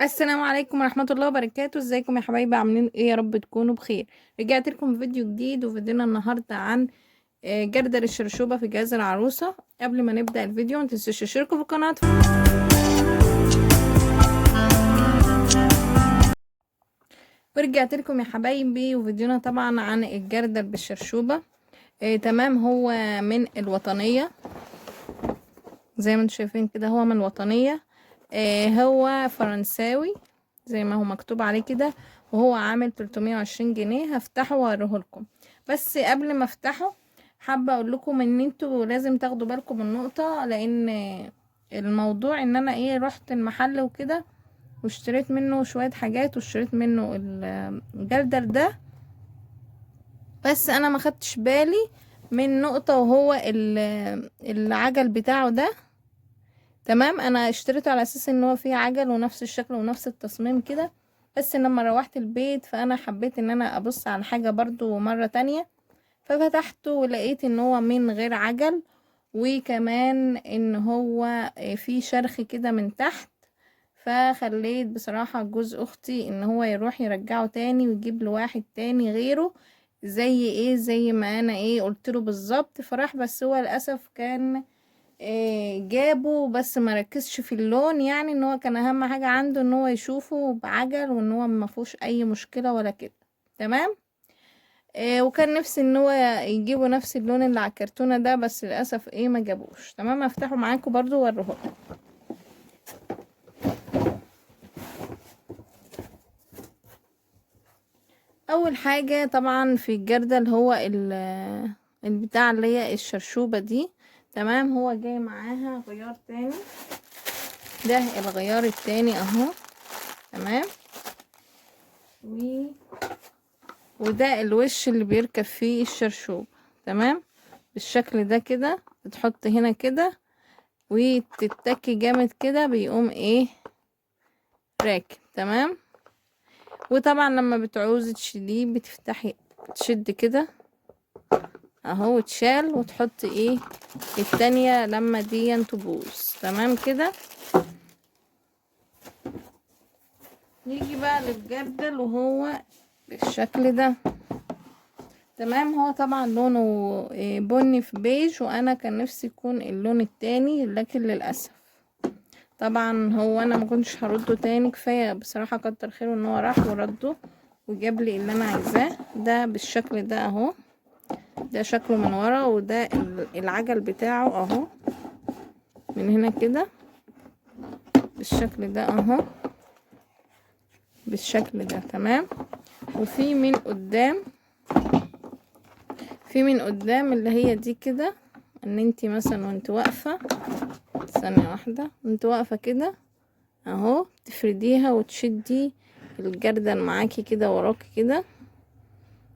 السلام عليكم ورحمة الله وبركاته. ازيكم يا حبايبي؟ عاملين ايه؟ يا رب تكونوا بخير. رجعت لكم فيديو جديد، وفيديونا النهاردة عن جردل الشرشوبة في جهاز العروسة. قبل ما نبدأ الفيديو متنسوش تشتركوا في القناة. ورجعت لكم يا حبايبي، وفيديونا طبعا عن الجردل بالشرشوبة. تمام. هو من الوطنية زي ما انتم شايفين كده، هو من الوطنية. هو فرنساوي زي ما هو مكتوب عليه كده، وهو عامل 320 جنيه. هفتحه واوريه لكم، بس قبل ما افتحه حابه اقول لكم ان انتوا لازم تاخدوا بالكم من نقطه، لان الموضوع ان انا رحت المحل وكده واشتريت منه شويه حاجات، واشتريت منه الجردل ده، بس انا ما خدتش بالي من نقطه، وهو العجل بتاعه ده. تمام. انا اشتريته على اساس ان هو فيه عجل ونفس الشكل ونفس التصميم كده، بس لما روحت البيت فانا حبيت ان انا ابص على حاجة برضو مرة تانية، ففتحته ولقيت ان هو من غير عجل، وكمان ان هو فيه شرخ كده من تحت. فخليت بصراحة جوز اختي ان هو يروح يرجعه تاني ويجيب له واحد تاني غيره، زي ما انا قلت له بالظبط. فراح، بس هو للاسف كان جابه بس ما ركزش في اللون، يعني ان هو كان اهم حاجة عنده ان هو يشوفه بعجل، وان هو ما فيهوش اي مشكلة ولا كده. تمام. وكان نفسي ان هو يجيبوا نفس اللون اللي على الكرتونة ده، بس للاسف ما جابوش. تمام. افتحه معاكم برضو واوريهولكم. اول حاجة طبعا في الجردل هو البتاع اللي هي الشرشوبة دي. تمام. هو جاي معاها غيار تاني، ده الغيار التاني اهو. تمام. وده الوش اللي بيركب فيه الشرشوب. تمام. بالشكل ده كده، بتحط هنا كده وتتكي جامد كده، بيقوم راكب. تمام. وطبعا لما بتعوزي تشيليه بتفتحي، تشد كده اهو، وتشال، وتحط التانية لما دي تبوظ. تمام كده. نيجي بقى للجردل وهو بالشكل ده. تمام. هو طبعا لونه بني في بيج، وانا كان نفسي يكون اللون التاني، لكن للاسف طبعا هو انا ما كنتش هرده تاني. كفايه بصراحه، كتر خيره ان هو راح ورده وجاب لي اللي انا عايزاه. ده بالشكل ده اهو، ده شكله من ورا، وده العجل بتاعه اهو من هنا كده بالشكل ده اهو، بالشكل ده. تمام. وفي من قدام، اللي هي دي كده، ان انتي مثلا وانت واقفه، ثانيه واحده، وانت واقفه كده اهو، تفرديها وتشدي الجردل معاكي كده وراكي كده.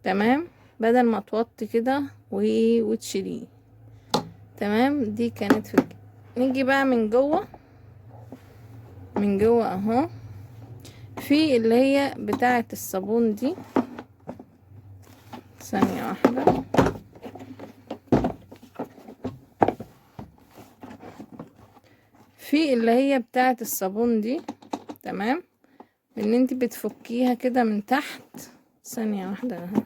تمام. بدل ما توطي كده وتشيليه. تمام. دي كانت نيجي بقى من جوه. اهو، في اللي هي بتاعة الصابون دي، ثانية واحدة. في اللي هي بتاعة الصابون دي. تمام. ان انت بتفكيها كده من تحت، ثانية واحدة اهو.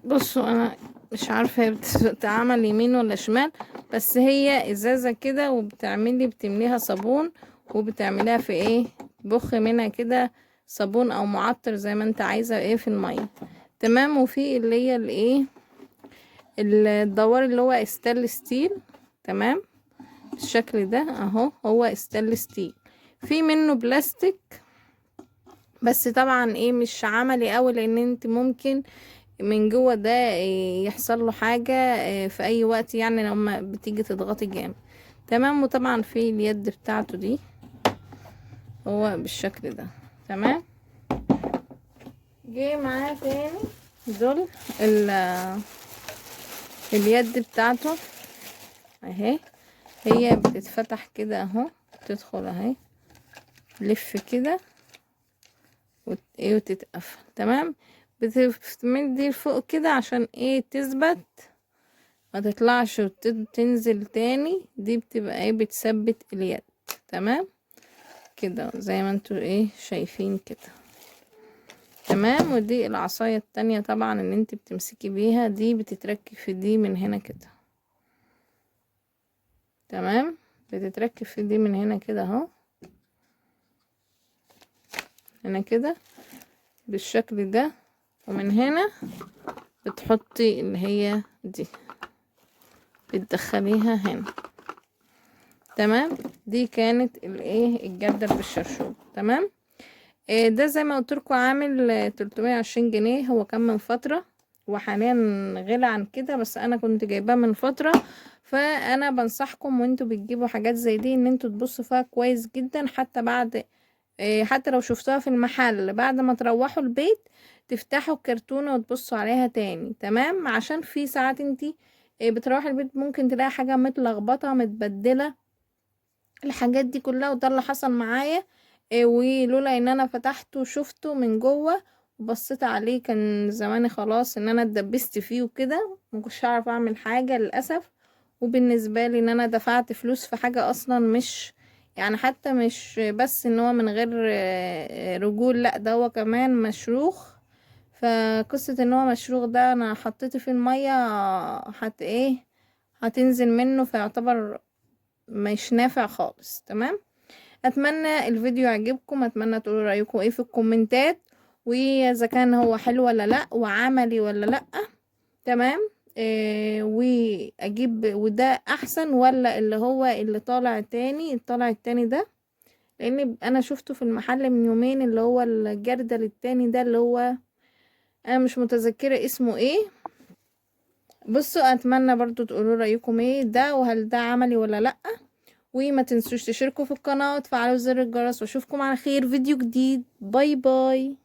بصوا، انا مش عارفة هي بتتعمل يمين ولا شمال، بس هي ازازة كده، بتمليها صابون، وبتعمليها في بخ منها كده صابون او معطر زي ما انت عايزة في المية. تمام. وفي اللي هي الدوار اللي هو استانلس ستيل. تمام. بالشكل ده اهو، هو استانلس ستيل. في منه بلاستيك، بس طبعا مش عملي قوي، لان انت ممكن من جوه ده يحصل له حاجة في اي وقت، يعني لما بتيجي تضغطي جامد. تمام. وطبعا في اليد بتاعته دي، هو بالشكل ده. تمام. جه معاه تاني دول اليد بتاعته اهي، هي بتتفتح كده اهو، تدخل اهي، تلف كده وتتقفل. تمام. بتمدي لفوق كده عشان ايه؟ تثبت ما تطلعش وتنزل تاني. دي بتبقى ايه؟ بتثبت اليد. تمام كده زي ما انتوا ايه شايفين كده. تمام. ودي العصاية التانية طبعا اللي انت بتمسكي بيها، دي بتتركب في دي من هنا كده. تمام. بتتركب في دي من هنا كده اهو، هنا كده بالشكل ده. ومن هنا بتحطي اللي هي دي، بتدخليها هنا. تمام. دي كانت الايه؟ الجردل بالشرشوب. تمام. ده زي ما قلت لكم عامل 320 جنيه. هو كان من فترة وحاليا غلى عن كده، بس انا كنت جايباه من فترة. فانا بنصحكم وانتوا بتجيبوا حاجات زي دي ان انتوا تبصوا فيها كويس جدا، حتى بعد حتى لو شفتوها في المحل بعد ما تروحوا البيت تفتحوا الكرتونة وتبصوا عليها تاني. تمام. عشان في ساعات انتي بتروحي البيت ممكن تلاقي حاجة متلخبطة متبدلة، الحاجات دي كلها. وده اللي حصل معايا. ولولا ان انا فتحته وشفته من جوه وبصيت عليه كان زماني خلاص ان انا اتدبست فيه وكده، مكنتش هعرف اعمل حاجة للأسف. وبالنسبة لي ان انا دفعت فلوس في حاجة اصلا مش يعني، حتى مش بس ان هو من غير رجول، لا ده هو كمان مشروخ. فقصة ان هو مشروخ ده انا حطيته في المية هتنزل منه، فيعتبر مش نافع خالص. تمام. اتمنى الفيديو يعجبكم، اتمنى تقولوا رايكم ايه في الكومنتات، واذا كان هو حلو ولا لا وعملي ولا لا. تمام. واجيب وده احسن ولا اللي هو اللي طالع التاني ده، لان انا شفته في المحل من يومين اللي هو الجردل التاني ده اللي هو انا مش متذكرة اسمه ايه. بصوا اتمنى برضو تقولوا رايكم ايه ده، وهل ده عملي ولا لا. وما تنسوش تشتركوا في القناة وتفعلوا زر الجرس، واشوفكم على خير فيديو جديد. باي باي.